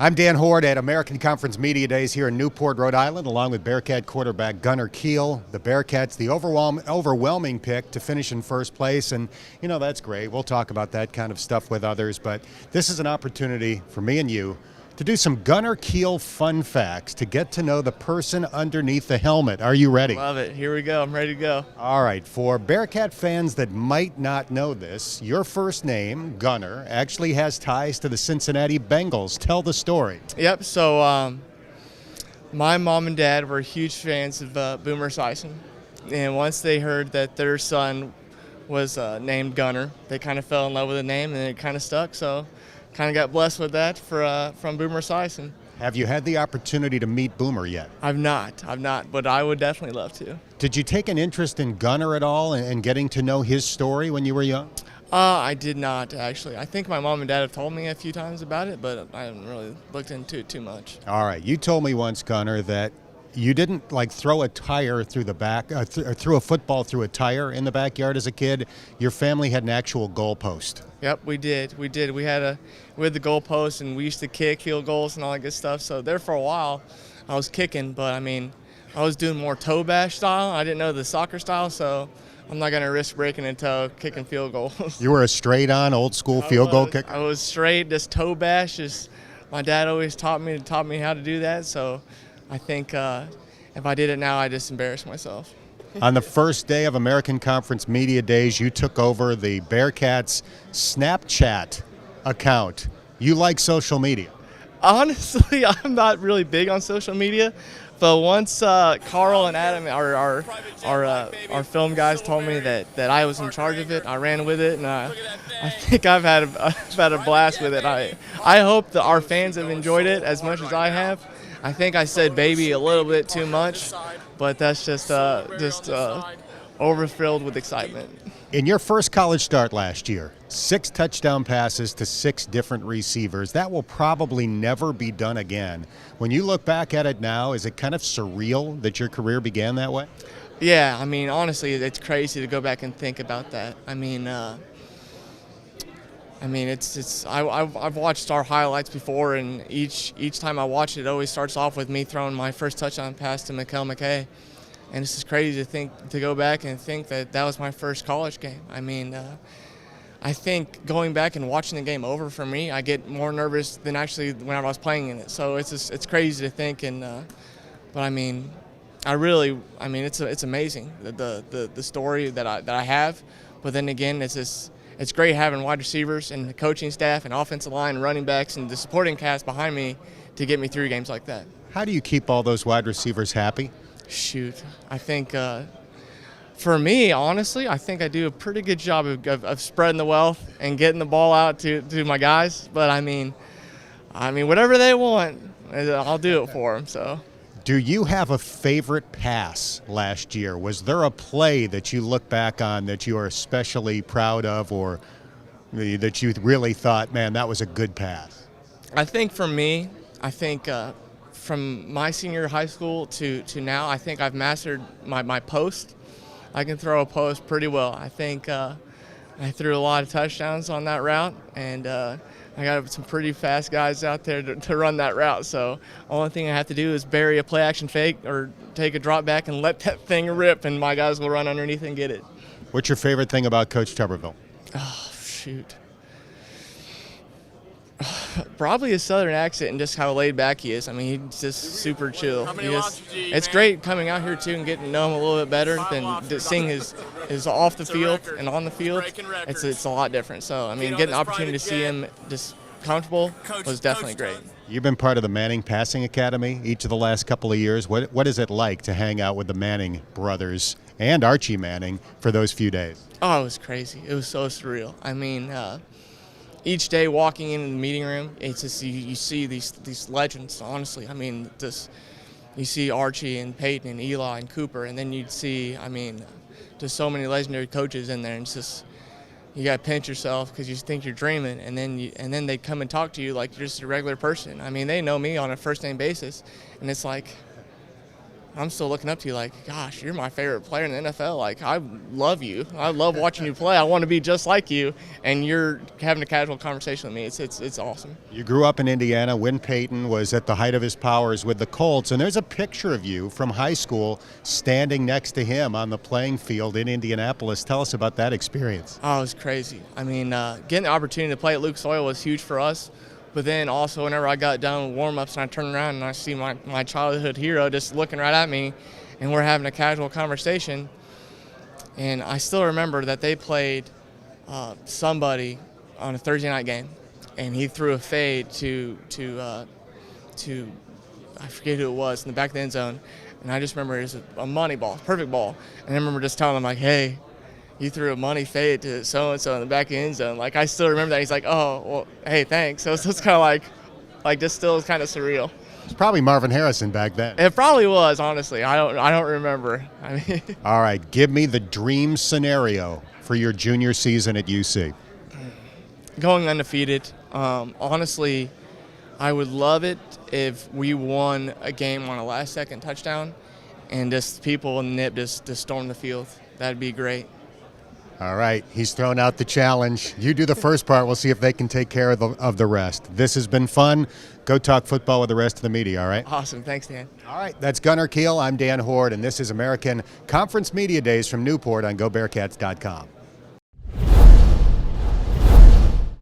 I'm Dan Hoard at American Conference Media Days here in Newport, Rhode Island, along with Bearcat quarterback Gunner Kiel. The Bearcats, the overwhelming pick to finish in first place, and you know, that's great. We'll talk about that kind of stuff with others, but this is an opportunity for me and you to do some Gunner Kiel fun facts, to get to know the person underneath the helmet. Are you ready? Love it. Here we go. I'm ready to go. All right. For Bearcat fans that might not know this, your first name, Gunner, actually has ties to the Cincinnati Bengals. Tell the story. Yep. So my mom and dad were huge fans of Boomer Esiason. And once they heard that their son was named Gunner, they kind of fell in love with the name, and it kind of stuck. So kind of got blessed with that from Boomer Esiason. Have you had the opportunity to meet Boomer yet? I've not, but I would definitely love to. Did you take an interest in Gunner at all and getting to know his story when you were young? I did not, actually. I think my mom and dad have told me a few times about it, but I haven't really looked into it too much. All right. You told me once, Gunner, that you didn't like throw a tire through the back, threw a football through a tire in the backyard as a kid. Your family had an actual goalpost. Yep, we did. We had the goalpost, and we used to kick field goals and all that good stuff. So there for a while, I was kicking, but I mean, I was doing more toe bash style. I didn't know the soccer style, so I'm not going to risk breaking a toe kicking field goals. You were a straight-on, old-school field goal kicker? I was straight, just toe bash. Just my dad always taught me how to do that. So I think if I did it now, I'd just embarrass myself. On the first day of American Conference Media Days, you took over the Bearcats Snapchat account. You like social media? Honestly, I'm not really big on social media, but once Carl and Adam, our film guys, told me that I was in charge of it, I ran with it, and I think I've had a blast with it. I hope that our fans have enjoyed it as much as I have. I think I said baby a little bit too much, but that's just overfilled with excitement. In your first college start last year, 6 touchdown passes to 6 different receivers. That will probably never be done again. When you look back at it now, is it kind of surreal that your career began that way? Yeah, I mean, honestly, it's crazy to go back and think about that. I've watched our highlights before, and each time I watch it, it always starts off with me throwing my first touchdown pass to Mikel McKay. And it's just crazy to go back and think that was my first college game. I mean, I think going back and watching the game over, for me, I get more nervous than actually when I was playing in it. So it's crazy to think, but I mean, it's amazing the story that I have. But then again, it's great having wide receivers and the coaching staff and offensive line, running backs, and the supporting cast behind me to get me through games like that. How do you keep all those wide receivers happy? Shoot, I think for me, honestly, I think I do a pretty good job of spreading the wealth and getting the ball out to my guys. But I mean, whatever they want, I'll do it for them. So. Do you have a favorite pass last year? Was there a play that you look back on that you are especially proud of, or that you really thought, man, that was a good pass? I think for me, from my senior high school to now, I think I've mastered my post. I can throw a post pretty well. I think I threw a lot of touchdowns on that route, and I got some pretty fast guys out there to run that route. So only thing I have to do is bury a play action fake or take a drop back and let that thing rip, and my guys will run underneath and get it. What's your favorite thing about Coach Tuberville? Oh, shoot. Probably his southern accent and just how laid back he is. I mean, he's just super chill. It's great coming out here too and getting to know him a little bit better than just seeing his off the field and on the field. It's a lot different. So I mean, getting the opportunity to see him just comfortable was definitely great. You've been part of the Manning Passing Academy each of the last couple of years. What is it like to hang out with the Manning brothers and Archie Manning for those few days? Oh, it was crazy. It was so surreal. I mean, each day walking in the meeting room, it's just you see these legends. Honestly, I mean, you see Archie and Peyton and Eli and Cooper, and then you'd see, just so many legendary coaches in there. And it's just, you gotta pinch yourself because you think you're dreaming, and then they come and talk to you like you're just a regular person. I mean, they know me on a first name basis, and it's like, I'm still looking up to you like, gosh, you're my favorite player in the NFL. Like, I love you. I love watching you play. I want to be just like you. And you're having a casual conversation with me. It's awesome. You grew up in Indiana when Peyton was at the height of his powers with the Colts, and there's a picture of you from high school standing next to him on the playing field in Indianapolis. Tell us about that experience. Oh, it was crazy. I mean, getting the opportunity to play at Lucas Oil was huge for us. But then also whenever I got done with warm-ups and I turned around and I see my childhood hero just looking right at me, and we're having a casual conversation. And I still remember that they played somebody on a Thursday night game, and he threw a fade to I forget who it was, in the back of the end zone. And I just remember it was a money ball, perfect ball. And I remember just telling him, like, hey, you threw a money fade to so-and-so in the back of the end zone. Like, I still remember that. He's like, oh, well, hey, thanks. So it's kind of like just still kind of surreal. It's probably Marvin Harrison back then. It probably was, honestly. I don't remember. I mean, All right, give me the dream scenario for your junior season at UC. going undefeated. Honestly, I would love it if we won a game on a last-second touchdown and just people in Nip just storm the field. That'd be great. All right, he's thrown out the challenge. You do the first part. We'll see if they can take care of the rest. This has been fun. Go talk football with the rest of the media, all right? Awesome. Thanks, Dan. All right, that's Gunner Kiel. I'm Dan Hoard, and this is American Conference Media Days from Newport on GoBearcats.com.